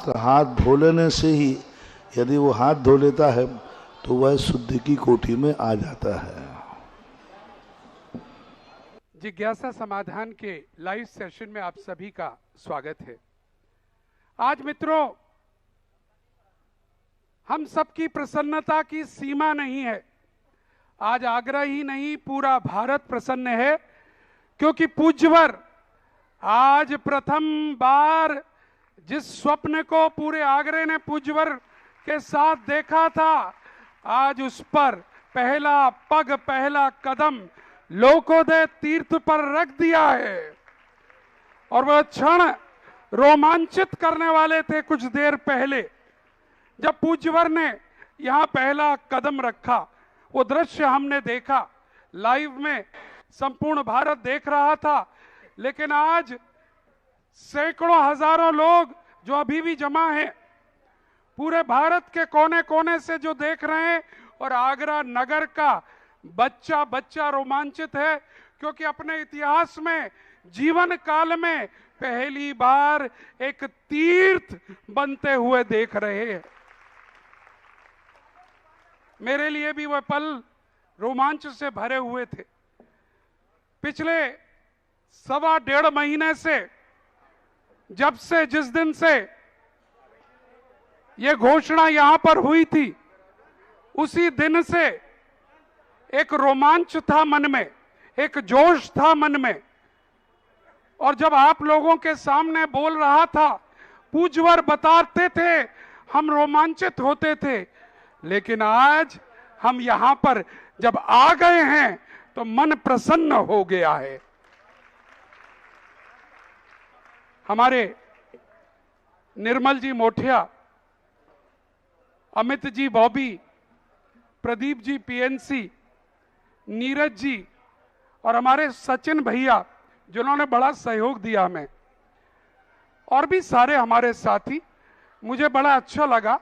तो हाथ धो लेने से ही यदि वो हाथ धो लेता है तो वह शुद्धि की कोटि में आ जाता है। जिज्ञासा समाधान के लाइव सेशन में आप सभी का स्वागत है। आज मित्रों, हम सबकी प्रसन्नता की सीमा नहीं है। आज आगरा ही नहीं, पूरा भारत प्रसन्न है, क्योंकि पूज्यवर आज प्रथम बार जिस स्वप्न को पूरे आगरे ने पूज्यवर के साथ देखा था, आज उस पर पहला पग, पहला कदम लोकोदय तीर्थ पर रख दिया है। और वह क्षण रोमांचित करने वाले थे। कुछ देर पहले जब पूज्यवर ने यहां पहला कदम रखा, वो दृश्य हमने देखा लाइव में, संपूर्ण भारत देख रहा था। लेकिन आज सैकड़ों हजारों लोग जो अभी भी जमा हैं, पूरे भारत के कोने कोने से जो देख रहे हैं, और आगरा नगर का बच्चा बच्चा रोमांचित है, क्योंकि अपने इतिहास में जीवन काल में पहली बार एक तीर्थ बनते हुए देख रहे हैं। मेरे लिए भी वह पल रोमांच से भरे हुए थे। पिछले 1.5 महीने से, जब से जिस दिन से यह घोषणा यहां पर हुई थी, उसी दिन से एक रोमांच था मन में, एक जोश था मन में। और जब आप लोगों के सामने बोल रहा था, पूज्यवर बताते थे, हम रोमांचित होते थे। लेकिन आज हम यहां पर जब आ गए हैं तो मन प्रसन्न हो गया है। हमारे निर्मल जी मोठिया, अमित जी बॉबी, प्रदीप जी पीएनसी, नीरज जी और हमारे सचिन भैया, जिन्होंने बड़ा सहयोग दिया हमें, और भी सारे हमारे साथी। मुझे बड़ा अच्छा लगा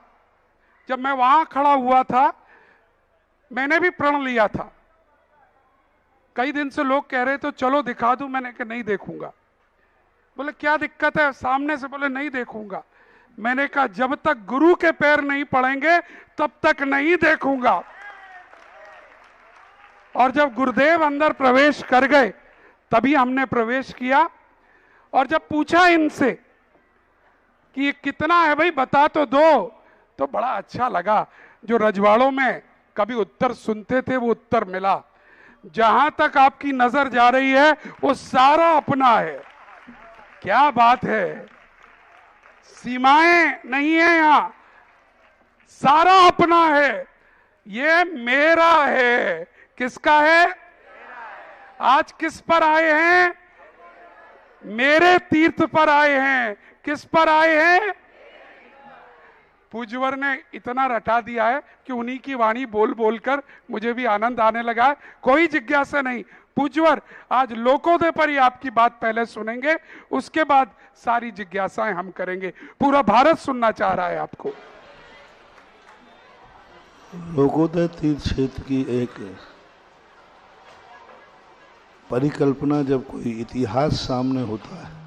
जब मैं वहां खड़ा हुआ था, मैंने भी प्रण लिया था। कई दिन से लोग कह रहे तो चलो दिखा दूं, मैंने कहा नहीं देखूंगा। बोले क्या दिक्कत है सामने से? बोले नहीं देखूंगा। मैंने कहा जब तक गुरु के पैर नहीं पड़ेंगे तब तक नहीं देखूंगा। और जब गुरुदेव अंदर प्रवेश कर गए तभी हमने प्रवेश किया। और जब पूछा इनसे कि ये कितना है भाई, बता तो दो, तो बड़ा अच्छा लगा। जो रजवाड़ों में कभी उत्तर सुनते थे वो उत्तर मिला। जहां तक आपकी नजर जा रही है वो सारा अपना है। क्या बात है, सीमाएं नहीं है यहां, सारा अपना है। ये मेरा है। किसका है? आज किस पर आए हैं? मेरे तीर्थ पर आए हैं। किस पर आए हैं? पूज्यवर ने इतना रटा दिया है कि उन्हीं की वाणी बोल बोलकर मुझे भी आनंद आने लगा है। कोई जिज्ञासा नहीं। पूज्यवर आज लोकोदय पर ही आपकी बात पहले सुनेंगे, उसके बाद सारी जिज्ञासाएं हम करेंगे। पूरा भारत सुनना चाह रहा है आपको। लोकोदय तीर्थ क्षेत्र की एक परिकल्पना, जब कोई इतिहास सामने होता है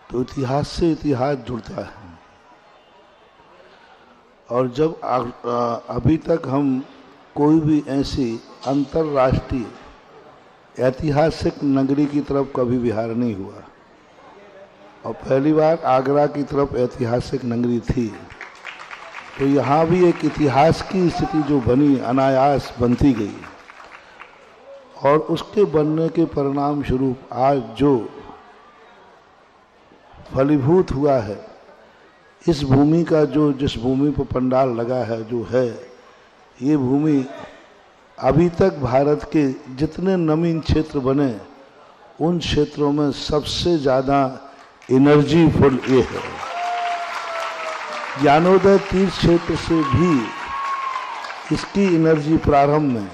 तो इतिहास से इतिहास जुड़ता है। और जब अभी तक हम कोई भी ऐसी अंतर्राष्ट्रीय ऐतिहासिक नगरी की तरफ कभी विहार नहीं हुआ, और पहली बार आगरा की तरफ ऐतिहासिक नगरी थी, तो यहाँ भी एक इतिहास की स्थिति जो बनी, अनायास बनती गई। और उसके बनने के परिणाम स्वरूप आज जो फलीभूत हुआ है, इस भूमि का जो, जिस भूमि पर पंडाल लगा है, जो है ये भूमि, अभी तक भारत के जितने नवीन क्षेत्र बने उन क्षेत्रों में सबसे ज़्यादा एनर्जी फुल ये है। ज्ञानोदय तीर्थ क्षेत्र से भी इसकी एनर्जी प्रारंभ में,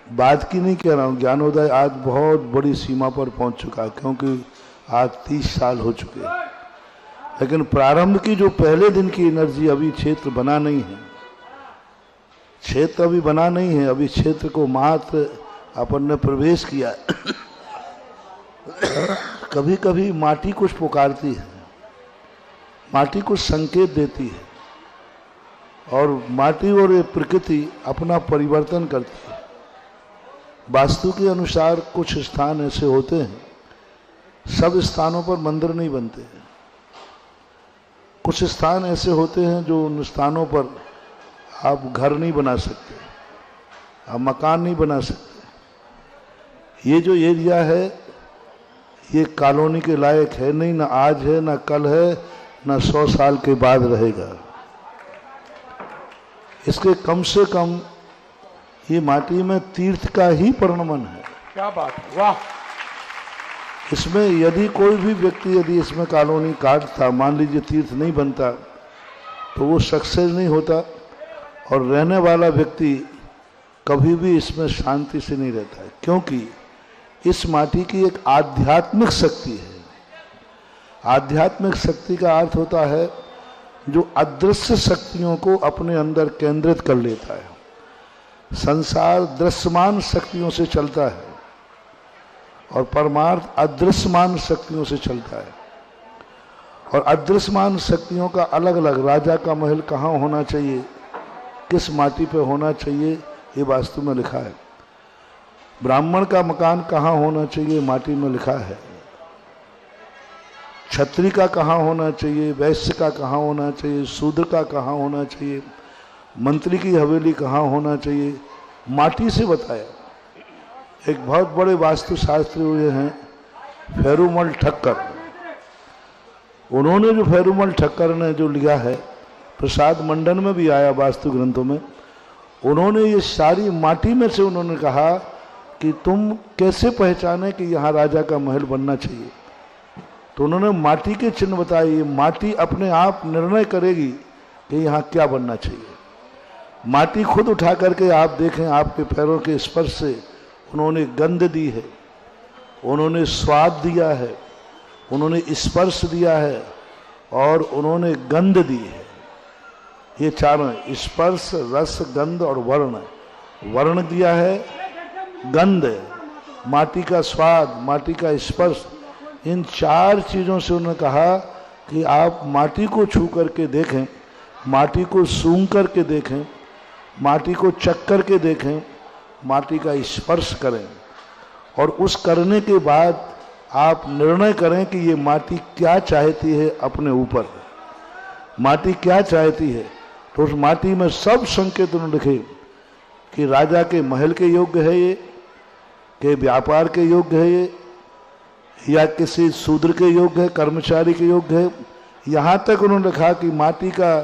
बात की नहीं कह रहा हूँ, ज्ञानोदय आज बहुत बड़ी सीमा पर पहुंच चुका है, क्योंकि आज 30 साल हो चुके हैं। लेकिन प्रारंभ की जो पहले दिन की एनर्जी, अभी क्षेत्र बना नहीं है, क्षेत्र अभी बना नहीं है, अभी क्षेत्र को मात्र अपन ने प्रवेश किया। कभी कभी माटी कुछ पुकारती है, माटी को संकेत देती है और माटी और ये प्रकृति अपना परिवर्तन करती है। वास्तु के अनुसार कुछ स्थान ऐसे होते हैं, सब स्थानों पर मंदिर नहीं बनते हैं। कुछ स्थान ऐसे होते हैं जो उन स्थानों पर आप घर नहीं बना सकते, आप मकान नहीं बना सकते। ये जो एरिया है ये कॉलोनी के लायक है नहीं, ना आज है ना कल है ना 100 साल के बाद रहेगा। इसके कम से कम ये माटी में तीर्थ का ही परिणमन है। क्या बात, वाह। इसमें यदि कोई भी व्यक्ति यदि इसमें कॉलोनी काटता, मान लीजिए तीर्थ नहीं बनता, तो वो सक्सेस नहीं होता और रहने वाला व्यक्ति कभी भी इसमें शांति से नहीं रहता है, क्योंकि इस माटी की एक आध्यात्मिक शक्ति है। आध्यात्मिक शक्ति का अर्थ होता है जो अदृश्य शक्तियों को अपने अंदर केंद्रित कर लेता है। संसार दृश्यमान शक्तियों से चलता है और परमार्थ अदृश्यमान शक्तियों से चलता है। और अदृश्यमान शक्तियों का अलग अलग, राजा का महल कहाँ होना चाहिए, किस माटी पे होना चाहिए, ये वास्तु में लिखा है। ब्राह्मण का मकान कहाँ होना चाहिए, माटी में लिखा है। क्षत्रिय का कहाँ होना चाहिए, वैश्य का कहाँ होना चाहिए, शूद्र का कहाँ होना चाहिए, मंत्री की हवेली कहाँ होना चाहिए, माटी से बताया। एक बहुत बड़े वास्तुशास्त्री हुए हैं फेरुमल ठक्कर। उन्होंने जो फेरुमल ठक्कर ने जो लिया है, प्रसाद मंडन में भी आया वास्तु ग्रंथों में, उन्होंने ये सारी माटी में से उन्होंने कहा कि तुम कैसे पहचाने कि यहाँ राजा का महल बनना चाहिए। तो उन्होंने माटी के चिन्ह बताए। ये माटी अपने आप निर्णय करेगी कि यहाँ क्या बनना चाहिए। माटी खुद उठा करके आप देखें, आपके पैरों के स्पर्श से उन्होंने गंध दी है, उन्होंने स्वाद दिया है, उन्होंने स्पर्श दिया है और उन्होंने गंध दी है। ये चारों, स्पर्श, रस, गंध और वर्ण। वर्ण दिया है, गंध, माटी का स्वाद, माटी का स्पर्श, इन 4 चीज़ों से उन्होंने कहा कि आप माटी को छू करके देखें, माटी को सूंघ करके देखें, माटी को चख करके देखें, माटी का स्पर्श करें और उस करने के बाद आप निर्णय करें कि ये माटी क्या चाहती है अपने ऊपर, माटी क्या चाहती है। तो उस माटी में सब संकेत उन्होंने लिखे कि राजा के महल के योग्य है ये, कि व्यापार के योग्य है ये, या किसी शूद्र के योग्य है, कर्मचारी के योग्य है। यहाँ तक उन्होंने लिखा कि माटी का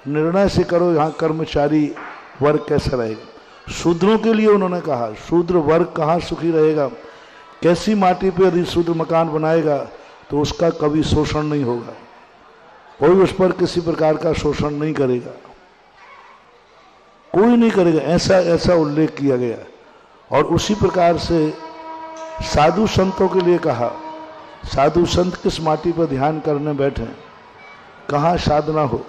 निर्णय से करो यहाँ कर्मचारी वर्ग कैसा रहेगा। शूद्रों के लिए उन्होंने कहा शूद्र वर्ग कहाँ सुखी रहेगा, कैसी माटी पे यदि शूद्र मकान बनाएगा तो उसका कभी शोषण नहीं होगा, कोई उस पर किसी प्रकार का शोषण नहीं करेगा, कोई नहीं करेगा, ऐसा उल्लेख किया गया। और उसी प्रकार से साधु संतों के लिए कहा, साधु संत किस माटी पर ध्यान करने बैठे, कहाँ साधना हो।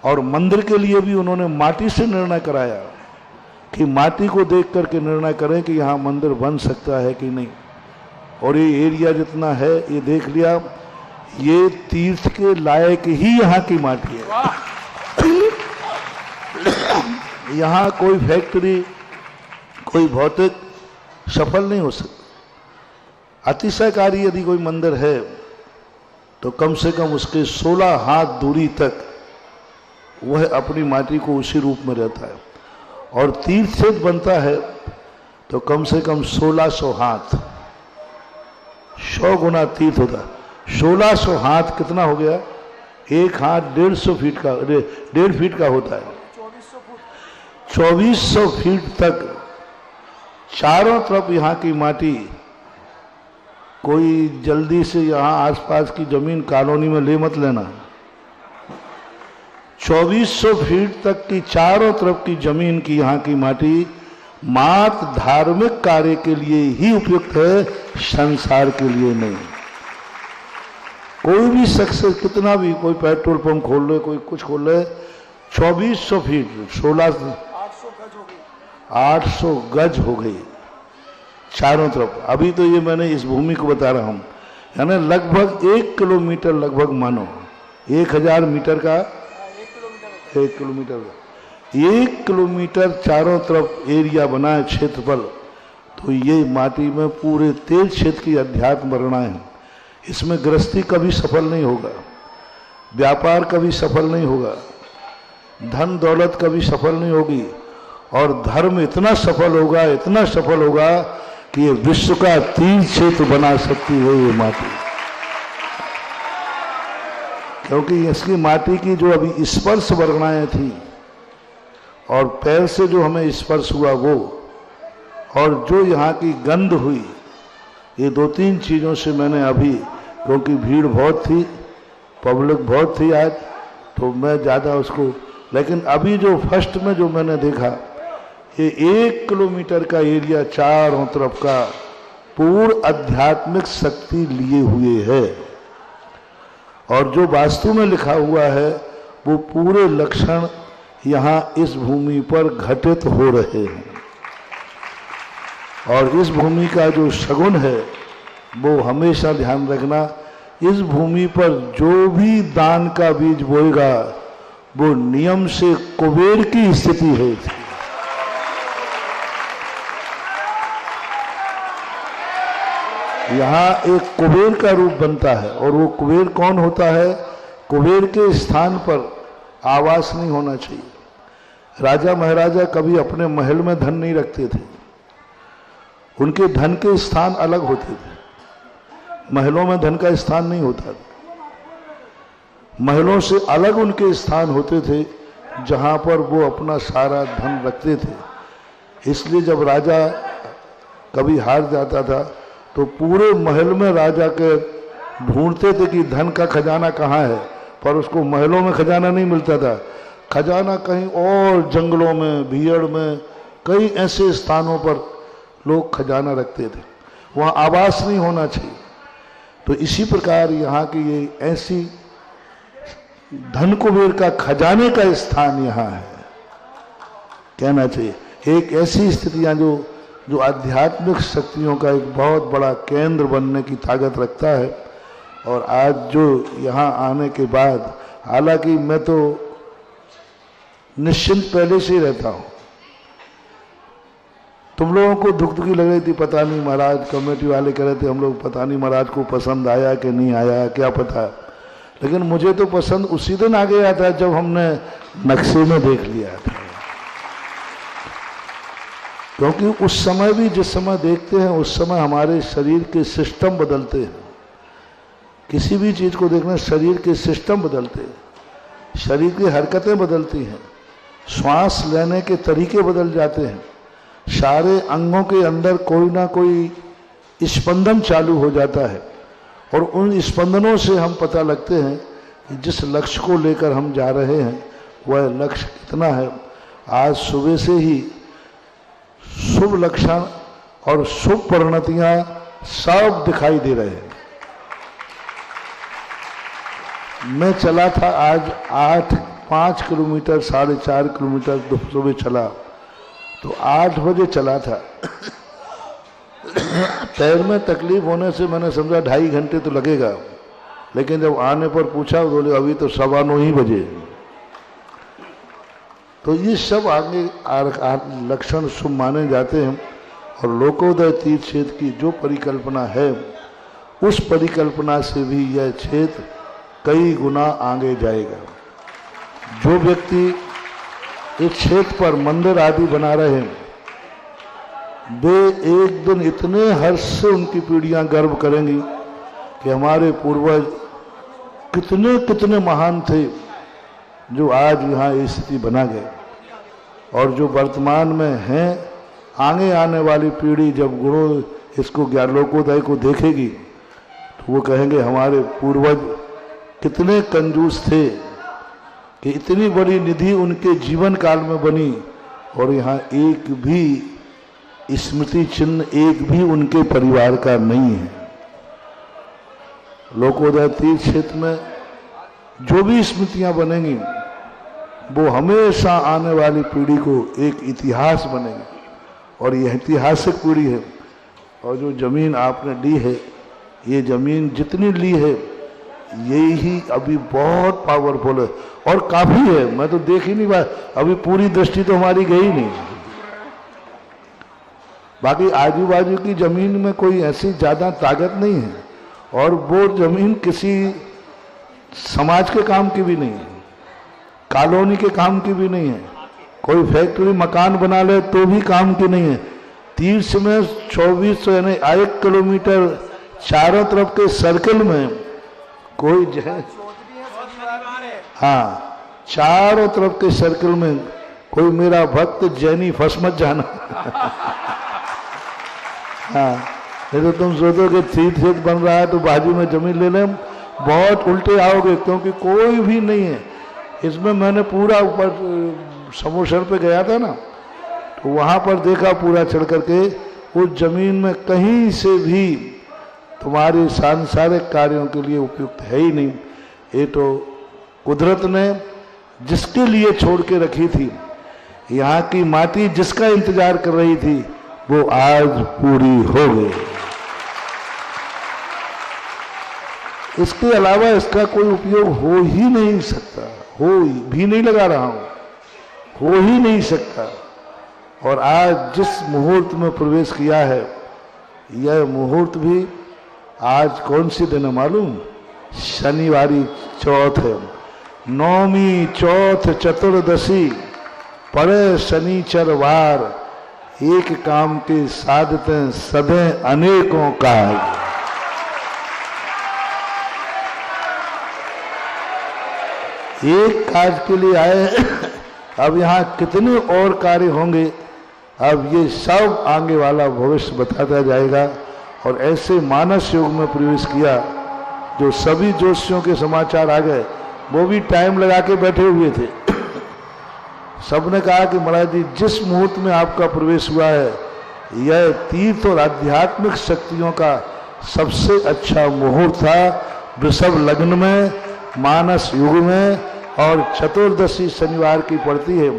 और मंदिर के लिए भी उन्होंने माटी से निर्णय कराया कि माटी को देख करके निर्णय करें कि यहाँ मंदिर बन सकता है कि नहीं। और ये एरिया जितना है ये देख लिया, ये तीर्थ के लायक ही यहाँ की माटी है। यहाँ कोई फैक्ट्री, कोई भौतिक सफल नहीं हो सकता। अतिशयकारी यदि कोई मंदिर है तो कम से कम उसके 16 हाथ दूरी तक वह अपनी माटी को उसी रूप में रहता है। और तीर्थ से बनता है तो कम से कम 1600 हाथ, 100 गुना तीर्थ होता है। 1600 हाथ कितना हो गया, एक हाथ 150 फीट का, 1.5 फीट का होता है। 2400 फीट तक चारों तरफ यहाँ की माटी, कोई जल्दी से यहाँ आसपास की जमीन कॉलोनी में ले मत लेना। 2400 फीट तक की चारों तरफ की जमीन की यहाँ की माटी मात्र धार्मिक कार्य के लिए ही उपयुक्त है, संसार के लिए नहीं। कोई भी सक्सेस, कितना भी, कोई पेट्रोल पंप खोल ले, कोई कुछ खोल ले, 2400 फीट 800 गज हो गई चारों तरफ। अभी तो ये मैंने इस भूमि को बता रहा हूं, यानी लगभग 1 किलोमीटर लगभग मानो 1000 मीटर का, 1 किलोमीटर का 1 किलोमीटर चारों तरफ एरिया बना है क्षेत्रफल। तो ये माटी में पूरे 13 क्षेत्र की अध्यात्म वर्णाएं हैं। इसमें गृहस्थी कभी सफल नहीं होगा, व्यापार कभी सफल नहीं होगा, धन दौलत कभी सफल नहीं होगी, और धर्म इतना सफल होगा, इतना सफल होगा कि ये विश्व का 3 क्षेत्र बना सकती है ये माटी। क्योंकि इसकी माटी की जो अभी स्पर्श वर्णाएं थी और पैर से जो हमें स्पर्श हुआ वो, और जो यहाँ की गंध हुई, ये 2-3 चीज़ों से मैंने अभी, क्योंकि भीड़ बहुत थी, पब्लिक बहुत थी आज, तो मैं ज़्यादा उसको, लेकिन अभी जो फर्स्ट में जो मैंने देखा, ये 1 किलोमीटर का एरिया चारों तरफ का पूर्ण आध्यात्मिक शक्ति लिए हुए है, और जो वास्तु में लिखा हुआ है वो पूरे लक्षण यहाँ इस भूमि पर घटित हो रहे हैं। और इस भूमि का जो शगुन है वो हमेशा ध्यान रखना, इस भूमि पर जो भी दान का बीज बोएगा वो नियम से कुबेर की स्थिति है। यहाँ एक कुबेर का रूप बनता है, और वो कुबेर कौन होता है? कुबेर के स्थान पर आवास नहीं होना चाहिए। राजा महाराजा कभी अपने महल में धन नहीं रखते थे, उनके धन के स्थान अलग होते थे। महलों में धन का स्थान नहीं होता, महलों से अलग उनके स्थान होते थे जहां पर वो अपना सारा धन रखते थे। इसलिए जब राजा कभी हार जाता था तो पूरे महल में राजा के ढूंढते थे कि धन का खजाना कहाँ है, पर उसको महलों में खजाना नहीं मिलता था। खजाना कहीं और जंगलों में, भीड़ में, कई ऐसे स्थानों पर लोग खजाना रखते थे, वहाँ आवास नहीं होना चाहिए। तो इसी प्रकार यहाँ की ये ऐसी धन कुबेर का खजाने का स्थान यहाँ है, कहना चाहिए। एक ऐसी स्थितियाँ जो आध्यात्मिक शक्तियों का एक बहुत बड़ा केंद्र बनने की ताकत रखता है। और आज जो यहाँ आने के बाद, हालांकि मैं तो निश्चिंत पहले से ही रहता हूँ, तुम लोगों को धुकधुकी लग रही थी, पता नहीं महाराज, कमेटी वाले कह रहे थे हम लोग पता नहीं महाराज को पसंद आया कि नहीं आया, क्या पता। लेकिन मुझे तो पसंद उसी दिन आ गया था जब हमने नक्शे में देख लिया था। क्योंकि उस समय भी जिस समय देखते हैं उस समय हमारे शरीर के सिस्टम बदलते हैं। किसी भी चीज़ को देखना, शरीर के सिस्टम बदलते हैं, शरीर की हरकतें बदलती हैं, श्वास लेने के तरीके बदल जाते हैं, सारे अंगों के अंदर कोई ना कोई स्पंदन चालू हो जाता है, और उन स्पंदनों से हम पता लगते हैं कि जिस लक्ष्य को लेकर हम जा रहे हैं वह लक्ष्य कितना है। आज सुबह से ही शुभ लक्षण और शुभ परिणतियां सब दिखाई दे रहे हैं। मैं चला था आज 5 किलोमीटर 4.5 किलोमीटर सुबह चला, तो 8 बजे चला था। पैर में तकलीफ होने से मैंने समझा 2.5 घंटे तो लगेगा, लेकिन जब आने पर पूछा बोले अभी तो 9:15 ही बजे। तो ये सब आगे लक्षण शुभ माने जाते हैं। और लोकोदय तीर्थ क्षेत्र की जो परिकल्पना है, उस परिकल्पना से भी यह क्षेत्र कई गुना आगे जाएगा। जो व्यक्ति इस क्षेत्र पर मंदिर आदि बना रहे हैं, वे एक दिन इतने हर्ष से उनकी पीढ़ियां गर्व करेंगी कि हमारे पूर्वज कितने कितने महान थे जो आज यहाँ स्थिति बना गए। और जो वर्तमान में हैं, आगे आने वाली पीढ़ी जब गुरु इसको ज्ञानलोकोदय को देखेगी तो वो कहेंगे हमारे पूर्वज कितने कंजूस थे कि इतनी बड़ी निधि उनके जीवन काल में बनी, और यहाँ एक भी स्मृति चिन्ह एक भी उनके परिवार का नहीं है। लोकोदय तीर्थ क्षेत्र में जो भी स्मृतियां बनेंगी वो हमेशा आने वाली पीढ़ी को एक इतिहास बनेगी, और यह ऐतिहासिक पीढ़ी है। और जो जमीन आपने ली है, ये जमीन जितनी ली है यही अभी बहुत पावरफुल है और काफी है। मैं तो देख ही नहीं पाया, अभी पूरी दृष्टि तो हमारी गई नहीं। बाकी आजू बाजू की जमीन में कोई ऐसी ज्यादा ताकत नहीं है, और वो जमीन किसी समाज के काम की भी नहीं है, कॉलोनी के काम की भी नहीं है, कोई फैक्ट्री मकान बना ले तो भी काम की नहीं है। तीर्थ में 2400 यानी 1 किलोमीटर चारों तरफ के सर्कल में कोई जो है, हाँ, चारों तरफ के सर्कल में कोई मेरा भक्त जैनी फंस मत जाना। हाँ, नहीं तो तुम सोचो कि तीर्थ क्षेत्र बन रहा है तो बाजू में जमीन ले लें, बहुत उल्टे आओगे, क्योंकि कोई भी नहीं है इसमें। मैंने पूरा ऊपर समोसर पे गया था ना, तो वहां पर देखा पूरा चढ़ करके, उस जमीन में कहीं से भी तुम्हारे सांसारिक कार्यों के लिए उपयुक्त है ही नहीं। ये तो कुदरत ने जिसके लिए छोड़ के रखी थी, यहाँ की माटी जिसका इंतजार कर रही थी, वो आज पूरी हो गई। इसके अलावा इसका कोई उपयोग हो ही नहीं सकता, हो भी नहीं लगा रहा हूं, हो ही नहीं सकता। और आज जिस मुहूर्त में प्रवेश किया है, यह मुहूर्त भी आज कौन सी दिन है मालूम? शनिवारी चौथ है, नौमी चौथ चतुर्दशी पड़े शनिचर वार, एक काम के साधते सदे अनेकों कार्य। एक कार्य के लिए आए, अब यहाँ कितने और कार्य होंगे, अब ये सब आगे वाला भविष्य बताता जाएगा। और ऐसे मानस युग में प्रवेश किया, जो सभी जोशियों के समाचार आ गए, वो भी टाइम लगा के बैठे हुए थे। सबने कहा कि महाराज जी, जिस मुहूर्त में आपका प्रवेश हुआ है, यह तीर्थ और आध्यात्मिक शक्तियों का सबसे अच्छा मुहूर्त था। वृषभ लग्न में, मानस युग में, और चतुर्दशी शनिवार की पड़ती है।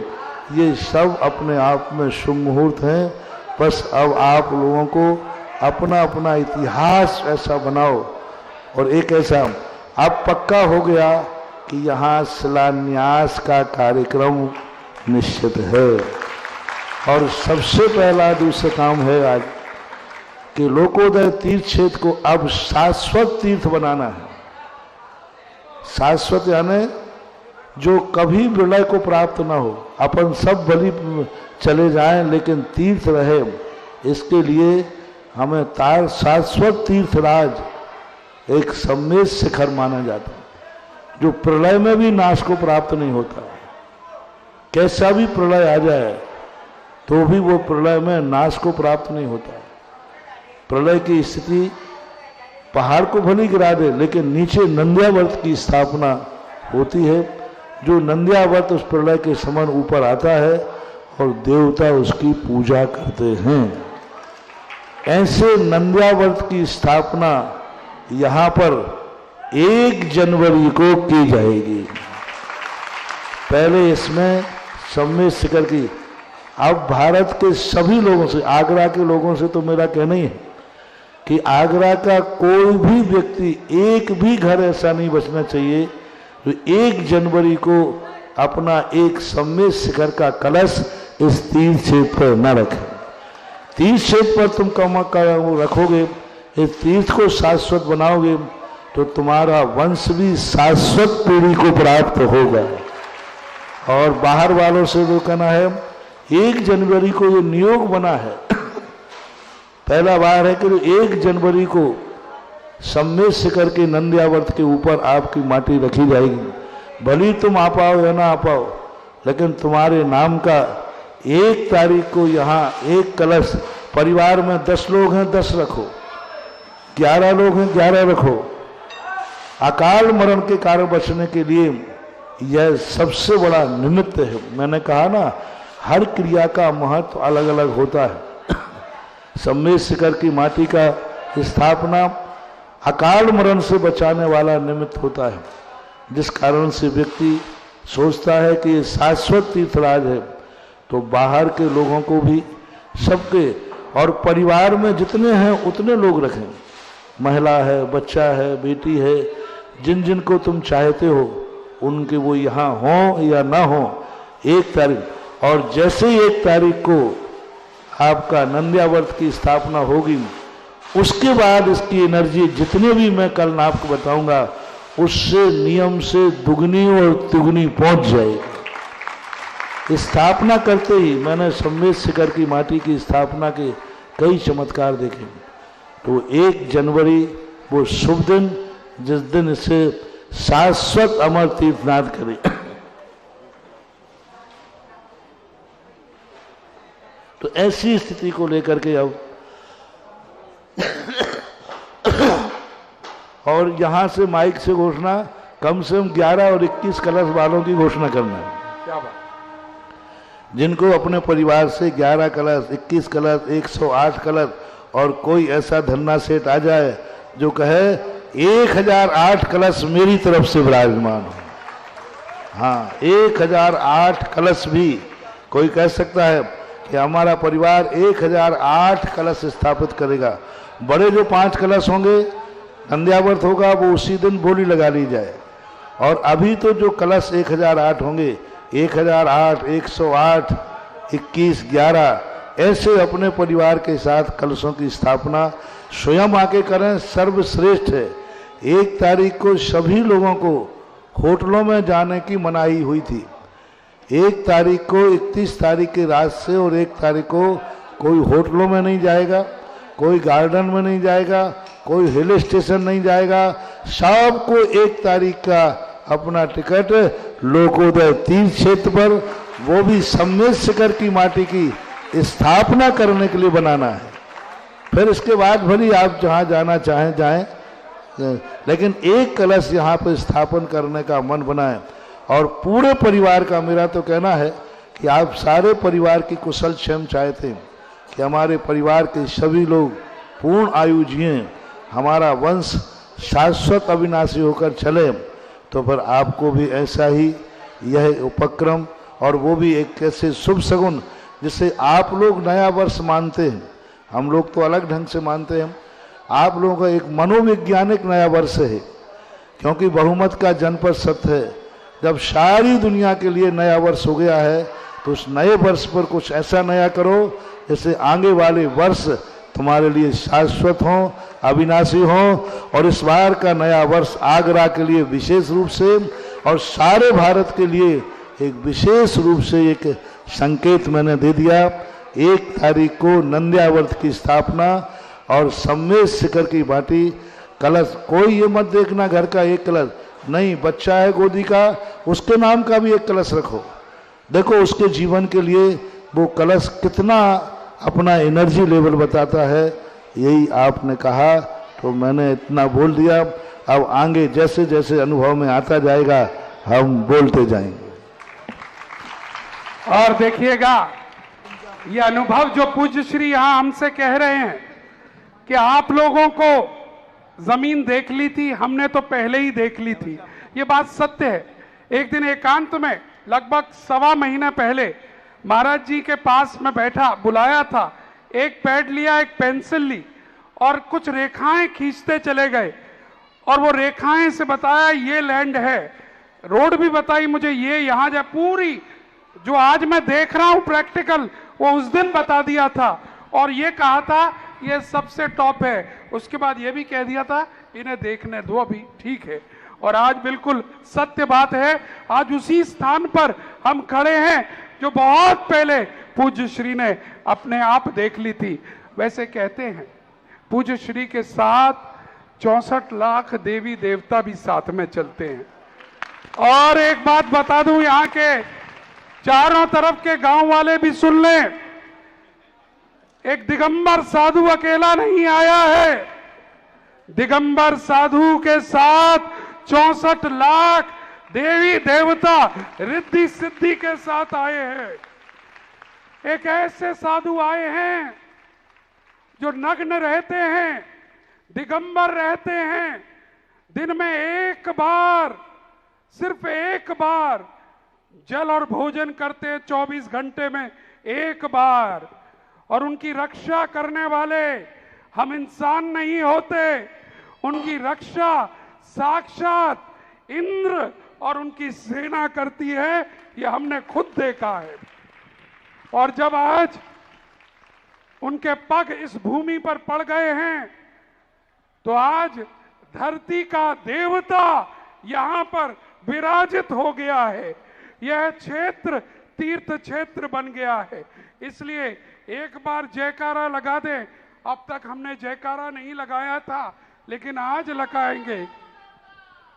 ये सब अपने आप में शुभ मुहूर्त हैं। बस अब आप लोगों को अपना अपना इतिहास ऐसा बनाओ, और एक ऐसा अब पक्का हो गया कि यहाँ शिलान्यास का कार्यक्रम निश्चित है। और सबसे पहला दूसरा काम है आज कि लोकोदय तीर्थ क्षेत्र को अब शाश्वत तीर्थ बनाना है। शाश्वत यानी जो कभी प्रलय को प्राप्त ना हो, अपन सब बलि चले जाएं लेकिन तीर्थ रहे, इसके लिए हमें शाश्वत तीर्थराज एक सम्मेद शिखर माना जाता है, जो प्रलय में भी नाश को प्राप्त नहीं होता। कैसा भी प्रलय आ जाए तो भी वो प्रलय में नाश को प्राप्त नहीं होता। प्रलय की स्थिति पहाड़ को भली गिरा दे, लेकिन नीचे नंद्यावर्त की स्थापना होती है, जो नंद्यावर्त उस प्रलय के समान ऊपर आता है और देवता उसकी पूजा करते हैं। ऐसे नंद्यावर्त की स्थापना यहाँ पर 1 जनवरी को की जाएगी। पहले इसमें सम्मेद शिखर की, अब भारत के सभी लोगों से, आगरा के लोगों से तो मेरा कहना ही है कि आगरा का कोई भी व्यक्ति, एक भी घर ऐसा नहीं बचना चाहिए तो 1 जनवरी को अपना एक सम्मेद शिखर का कलश इस तीर्थ क्षेत्र पर न रखें। तीर्थ क्षेत्र पर तुम रखोगे, इस तीर्थ को शाश्वत बनाओगे, तो तुम्हारा वंश भी शाश्वत पीढ़ी को प्राप्त होगा। और बाहर वालों से जो कहना है, 1 जनवरी को ये नियोग बना है, पहला बार है कि 1 जनवरी को सम्मेद शिखर के नंद्यावर्त के ऊपर आपकी माटी रखी जाएगी। भली तुम आ पाओ या ना आ पाओ, लेकिन तुम्हारे नाम का 1 तारीख को यहाँ एक कलश, परिवार में 10 लोग हैं 10 रखो, 11 लोग हैं 11 रखो। अकाल मरण के कारण बचने के लिए यह सबसे बड़ा निमित्त है। मैंने कहा ना, हर क्रिया का महत्व अलग अलग होता है। सम्मेद शिखर की माटी का स्थापना अकाल मरण से बचाने वाला निमित्त होता है, जिस कारण से व्यक्ति सोचता है कि ये शाश्वत तीर्थराज है, तो बाहर के लोगों को भी, सबके, और परिवार में जितने हैं उतने लोग रखें। महिला है, बच्चा है, बेटी है, जिन जिन को तुम चाहते हो उनके वो यहाँ हो या ना हो 1 तारीख। और जैसे ही 1 तारीख को आपका नंद्यावर्त की स्थापना होगी, उसके बाद इसकी एनर्जी जितने भी मैं कल आपको बताऊंगा उससे नियम से दुगनी और तिगुनी पहुंच जाएगी। स्थापना करते ही मैंने सम्मेद शिखर की माटी की स्थापना के कई चमत्कार देखे। तो 1 जनवरी वो शुभ दिन, जिस दिन इसे शाश्वत अमर तीर्थनाथ करे। तो ऐसी स्थिति को लेकर के अब और यहां से माइक से घोषणा कम से कम 11 और 21 कलश वालों की घोषणा करना है। क्या बात। जिनको अपने परिवार से 11 कलश, 21 कलश, 108 कलश और कोई ऐसा धन्ना सेठ आ जाए जो कहे 1008 कलश मेरी तरफ से विराजमान हो। हाँ, 1008 कलश भी कोई कह सकता है कि हमारा परिवार 1008 कलश स्थापित करेगा। बड़े जो 5 कलश होंगे, नंद्यावर्त होगा, वो उसी दिन बोली लगा ली जाए। और अभी तो जो कलश 1008 होंगे, 1008, 108, 21, 11 ऐसे अपने परिवार के साथ कलशों की स्थापना स्वयं आके करें, सर्वश्रेष्ठ है। 1 तारीख को सभी लोगों को होटलों में जाने की मनाही हुई थी। 1 तारीख को 31 तारीख की रात से और 1 तारीख को कोई होटलों में नहीं जाएगा, कोई गार्डन में नहीं जाएगा, कोई हिल स्टेशन नहीं जाएगा। सबको 1 तारीख का अपना टिकट लोकोदय तीर्थ क्षेत्र पर, वो भी सम्मेद शिखर की माटी की स्थापना करने के लिए बनाना है। फिर इसके बाद भली आप जहाँ जाना चाहें जाएं, लेकिन 1 कलश यहाँ पर स्थापन करने का मन बनाएं। और पूरे परिवार का मेरा तो कहना है कि आप सारे परिवार की कुशल क्षेम चाहते हैं कि हमारे परिवार के सभी लोग पूर्ण आयु जिएं, हमारा वंश शाश्वत अविनाशी होकर चले। तो फिर आपको भी ऐसा ही यह उपक्रम, और वो भी एक कैसे शुभ सगुन जिसे आप लोग नया वर्ष मानते हैं, हम लोग तो अलग ढंग से मानते हैं। आप लोगों का एक मनोवैज्ञानिक नया वर्ष है, क्योंकि बहुमत का जनपद सत्य है। जब सारी दुनिया के लिए नया वर्ष हो गया है तो उस नए वर्ष पर कुछ ऐसा नया करो जैसे आगे वाले वर्ष तुम्हारे लिए शाश्वत हों, अविनाशी हों। और इस बार का नया वर्ष आगरा के लिए विशेष रूप से और सारे भारत के लिए एक विशेष रूप से एक संकेत मैंने दे दिया। 1 तारीख को नंद्यावर्त की स्थापना और सम्मेद शिखर की माटी कलश। कोई ये मत देखना घर का 1 कलश नहीं, बच्चा है गोदी का, उसके नाम का भी 1 कलश रखो। देखो उसके जीवन के लिए वो कलश कितना अपना एनर्जी लेवल बताता है। यही आपने कहा तो मैंने इतना बोल दिया। अब आगे जैसे जैसे अनुभव में आता जाएगा हम बोलते जाएंगे। और देखिएगा, ये अनुभव जो पूज्य श्री यहाँ हमसे कह रहे हैं कि आप लोगों को जमीन देख ली थी, हमने तो पहले ही देख ली थी, ये बात सत्य है। एक दिन एकांत में लगभग 1.25 महीने पहले महाराज जी के पास में बैठा, बुलाया था, एक पैड लिया, एक पेंसिल ली और कुछ रेखाएं खींचते चले गए। और वो रेखाएं से बताया ये लैंड है, रोड भी बताई मुझे, ये यहाँ जा, पूरी जो आज मैं देख रहा हूं प्रैक्टिकल, वो उस दिन बता दिया था। और ये कहा था ये सबसे टॉप है। उसके बाद ये भी कह दिया था इन्हें देखने दो अभी, ठीक है। और आज बिल्कुल सत्य बात है, आज उसी स्थान पर हम खड़े हैं जो बहुत पहले पूज्य श्री ने अपने आप देख ली थी। वैसे कहते हैं पूज्य श्री के साथ 64 लाख देवी देवता भी साथ में चलते हैं। और एक बात बता दूं, यहाँ के चारों तरफ के गांव वाले भी सुन लें, एक दिगंबर साधु अकेला नहीं आया है। दिगंबर साधु के साथ 64 लाख देवी देवता रिद्धि सिद्धि के साथ आए हैं। एक ऐसे साधु आए हैं जो नग्न रहते हैं, दिगंबर रहते हैं, दिन में 1 बार, सिर्फ 1 बार जल और भोजन करते हैं, 24 घंटे में 1 बार। और उनकी रक्षा करने वाले हम इंसान नहीं होते, उनकी रक्षा साक्षात इंद्र और उनकी सेना करती है, ये हमने खुद देखा है। और जब आज उनके पग इस भूमि पर पड़ गए हैं तो आज धरती का देवता यहां पर विराजित हो गया है। यह क्षेत्र तीर्थ क्षेत्र बन गया है। इसलिए एक बार जयकारा लगा दें। अब तक हमने जयकारा नहीं लगाया था, लेकिन आज लगाएंगे,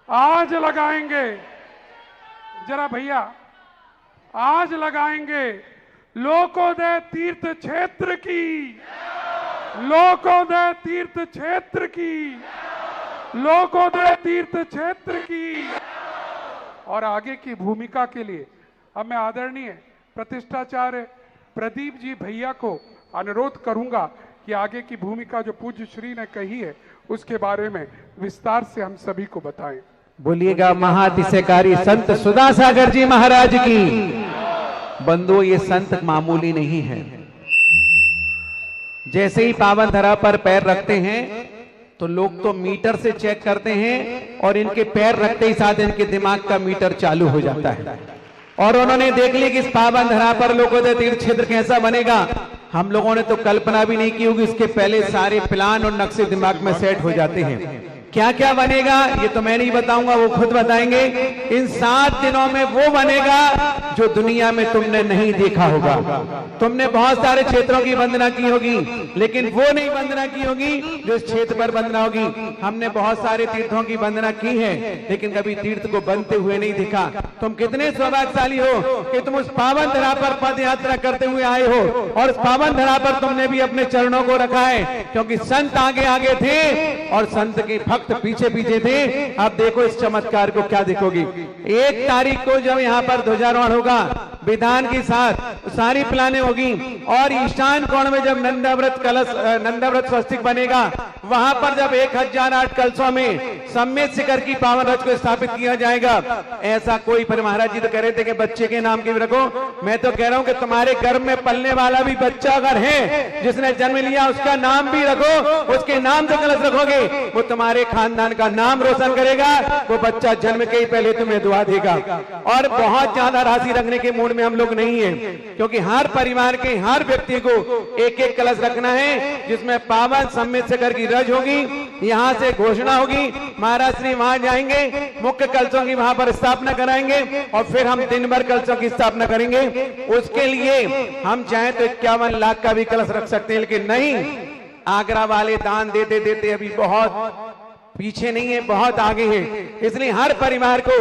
आज लगाएंगे। जरा भैया, आज लगाएंगे। लोकोदय तीर्थ क्षेत्र की, लोकोदय तीर्थ क्षेत्र की, लोकोदय तीर्थ क्षेत्र की। और आगे की भूमिका के लिए अब मैं आदरणीय प्रतिष्ठाचार्य प्रदीप जी भैया को अनुरोध करूंगा कि आगे की भूमिका जो पूज्य श्री ने कही है उसके बारे में विस्तार से हम सभी को बताएं। बोलिएगा महातिशयकारी संत सुधा सागर जी महाराज की। बंधु, ये संत मामूली नहीं है। जैसे ही पावन धरा पर पैर रखते हैं तो लोग तो मीटर से चेक करते हैं और इनके पैर रखते ही साथ इनके दिमाग का मीटर चालू हो जाता है। और उन्होंने देख लिया कि इस पावन धरा पर लोकोदय तीर्थ क्षेत्र कैसा बनेगा। हम लोगों ने तो कल्पना भी नहीं की होगी। इसके पहले सारे प्लान और नक्शे दिमाग में सेट हो जाते हैं। क्या क्या बनेगा ये तो मैं नहीं बताऊंगा, वो खुद बताएंगे। इन 7 दिनों में वो बनेगा जो दुनिया में तुमने नहीं देखा होगा। तुमने बहुत सारे क्षेत्रों की वंदना की होगी, लेकिन वो नहीं वंदना की होगी जो इस क्षेत्र पर वंदना होगी। हमने बहुत सारे तीर्थों की वंदना की है, लेकिन कभी तीर्थ को बनते हुए नहीं देखा। तुम कितने सौभाग्यशाली हो कि तुम उस पावन धरा पर पद यात्रा करते हुए आए हो, और उस पावन धरा पर तुमने भी अपने चरणों को रखा है, क्योंकि संत आगे आगे थे और संत के भक्त पीछे पीछे थे। अब देखो इस चमत्कार को क्या देखोगे। 1 तारीख को जब यहाँ पर ध्वजारोहण होगा विधान के साथ, सारी प्लानिंग होगी, और ईशान कोण में जब नंदाव्रत स्वस्तिक बनेगा, वहां पर जब 1008 कलशों में सम्मेत शिखर की पावन रथ को स्थापित किया जाएगा। ऐसा कोई पर महाराज जी तो कह रहे थे कि बच्चे के नाम की भी रखो। मैं तो कह रहा हूं कि तुम्हारे गर्भ में पलने वाला भी बच्चा अगर है जिसने जन्म लिया, उसका नाम भी रखो। उसके नाम से कलश रखोगे, वो तुम्हारे खानदान का नाम रोशन करेगा। वो बच्चा जन्म के ही पहले तुम्हें दुआ देगा। और बहुत ज्यादा राशि रखने के मूड में हम लोग नहीं है, क्योंकि हर परिवार के हर व्यक्ति को 1-1 कलश रखना है, जिसमें पावन सम्मेत शिखर की रज होगी। यहां से घोषणा होगी, महाराज श्री वहां जाएंगे, मुख्य कलशों की वहां पर स्थापना कराएंगे, और फिर हम दिन भर कलशों की स्थापना करेंगे। उसके लिए हम चाहे तो 51 लाख का भी कलश रख सकते हैं, लेकिन नहीं, आगरा वाले दान देते देते अभी बहुत पीछे नहीं है, बहुत आगे है। इसलिए हर परिवार को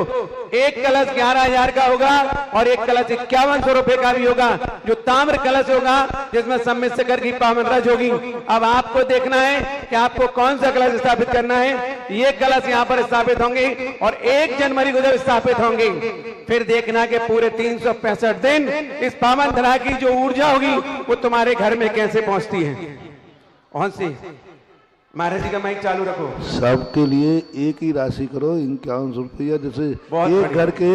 1 कलश 11,000 का होगा, और 1 कलश 5100 रुपए का भी होगा, जो ताम्र कलश होगा, जिसमें सम्मित शिखर की पावन रज होगी। अब आपको देखना है कि आपको कौन सा कलश स्थापित करना है। ये कलश यहाँ पर स्थापित होंगे, और 1 जनवरी को जब स्थापित होंगे, फिर देखना कि पूरे 365 दिन इस पावन धरा की जो ऊर्जा होगी वो तुम्हारे घर में कैसे पहुंचती है। कौन सी महाराज जी का माइक चालू रखो। सबके लिए एक ही राशि करो, 5100 रुपया। जैसे एक घर के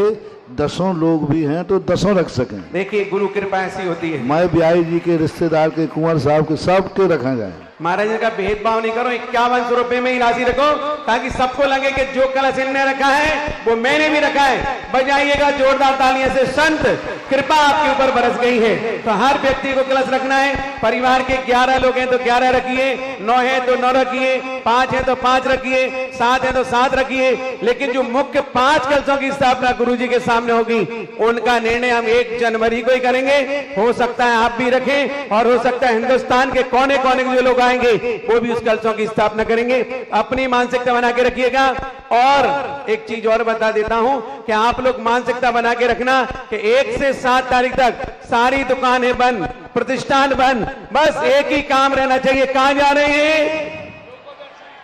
10 लोग भी हैं तो 10 रख सकें। देखिए गुरु कृपा ऐसी होती है। मैं ब्याई जी के रिश्तेदार के, कुंवर साहब के, सबके रखा जाए। महाराज जी का भेदभाव नहीं करो, 5100 रुपए में ही राशि रखो, ताकि सबको लगे कि जो कलश इनने रखा है वो मैंने भी रखा है। बजाइएगा जोरदार तालियां से, संत कृपा आपके ऊपर बरस गई है। तो हर व्यक्ति को कलश रखना है। परिवार के 11 लोग हैं तो 11 रखिए, 9 है तो 9 रखिए, 5 है तो 5 रखिए, 7 है तो 7 रखिए। लेकिन जो मुख्य 5 कलशों की स्थापना गुरु जी के सामने होगी, उनका निर्णय हम 1 जनवरी को ही करेंगे। हो सकता है आप भी रखें, और हो सकता है हिंदुस्तान के कोने कोने के जो लोग आएंगे वो भी उस कलशों की स्थापना करेंगे। अपनी मानसिकता बना के रखिएगा। और एक चीज और बता देता हूं कि आप लोग मानसिकता बना के रखना कि 1 से 7 तारीख तक सारी दुकानें बंद, प्रतिष्ठान बंद, बस एक ही काम रहना चाहिए। कहां जा रहे हैं?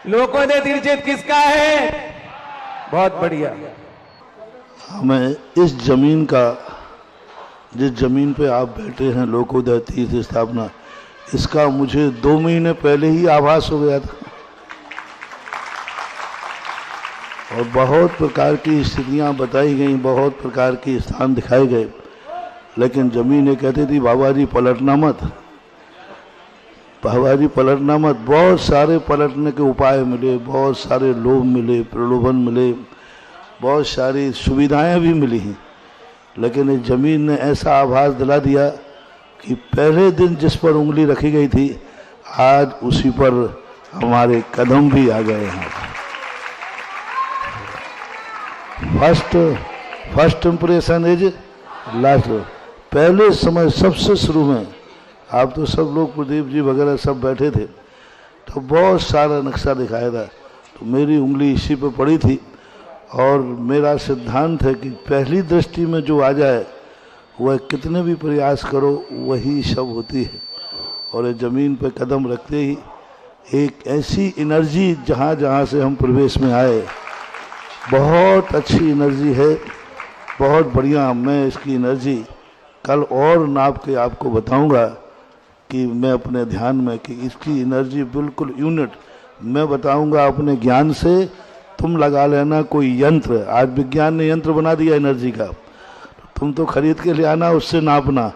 लोकोदय तीर्थ क्षेत्र किसका है? बहुत बढ़िया। हमें इस जमीन का, जिस जमीन पे आप बैठे हैं, लोकोदय तीर्थ स्थापना, इसका मुझे 2 महीने पहले ही आभास हो गया था, और बहुत प्रकार की स्थितियां बताई गई, बहुत प्रकार के स्थान दिखाए गए, लेकिन जमीन ये कहती थी बाबा जी पलटना मत। बाबा जी पलटना मत, बहुत सारे पलटने के उपाय मिले, बहुत सारे लोभ मिले, प्रलोभन मिले, बहुत सारी सुविधाएं भी मिली हैं, लेकिन इस जमीन ने ऐसा आभास दिला दिया कि पहले दिन जिस पर उंगली रखी गई थी आज उसी पर हमारे कदम भी आ गए हैं। First impression is last. पहले समय सबसे शुरू में आप तो सब लोग प्रदीप जी वगैरह सब बैठे थे, तो बहुत सारा नक्शा दिखाया था, तो मेरी उंगली इसी पे पड़ी थी और मेरा सिद्धांत है कि पहली दृष्टि में जो आ जाए वह कितने भी प्रयास करो वही सब होती है। और ये ज़मीन पे कदम रखते ही एक ऐसी एनर्जी जहाँ जहाँ से हम प्रवेश में आए, बहुत अच्छी एनर्जी है, बहुत बढ़िया। मैं इसकी एनर्जी कल और नाप के आपको बताऊंगा कि मैं अपने ध्यान में कि इसकी एनर्जी बिल्कुल यूनिट मैं बताऊंगा अपने ज्ञान से। तुम लगा लेना कोई यंत्र, आज विज्ञान ने यंत्र बना दिया एनर्जी का, तुम तो खरीद के ले आना उससे नापना।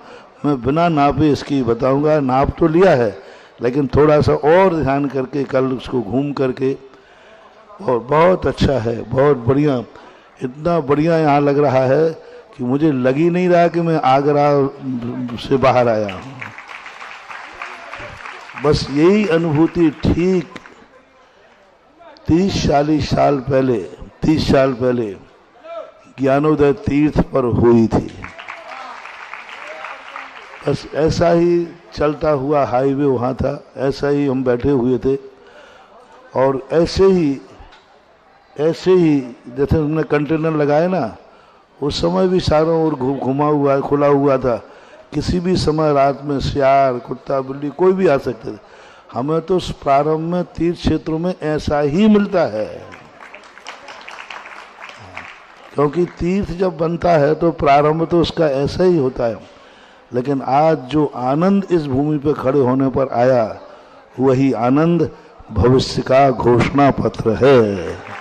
मैं बिना नापे इसकी बताऊंगा। नाप तो लिया है लेकिन थोड़ा सा और ध्यान करके कल उसको घूम करके, और बहुत अच्छा है, बहुत बढ़िया। इतना बढ़िया यहाँ लग रहा है कि मुझे लग ही नहीं रहा कि मैं आगरा से बाहर आया हूँ। बस यही अनुभूति ठीक 30-40 साल पहले 30 साल पहले ज्ञानोदय तीर्थ पर हुई थी। बस ऐसा ही चलता हुआ हाईवे वहाँ था, ऐसा ही हम बैठे हुए थे और ऐसे ही जैसे हमने कंटेनर लगाए ना, उस समय भी चारों ओर घुमा हुआ खुला हुआ था। किसी भी समय रात में सियार, कुत्ता, बिल्ली कोई भी आ सकते थे। हमें तो प्रारंभ में तीर्थ क्षेत्रों में ऐसा ही मिलता है, क्योंकि तीर्थ जब बनता है तो प्रारंभ तो उसका ऐसा ही होता है। लेकिन आज जो आनंद इस भूमि पर खड़े होने पर आया, वही आनंद भविष्य का घोषणा पत्र है।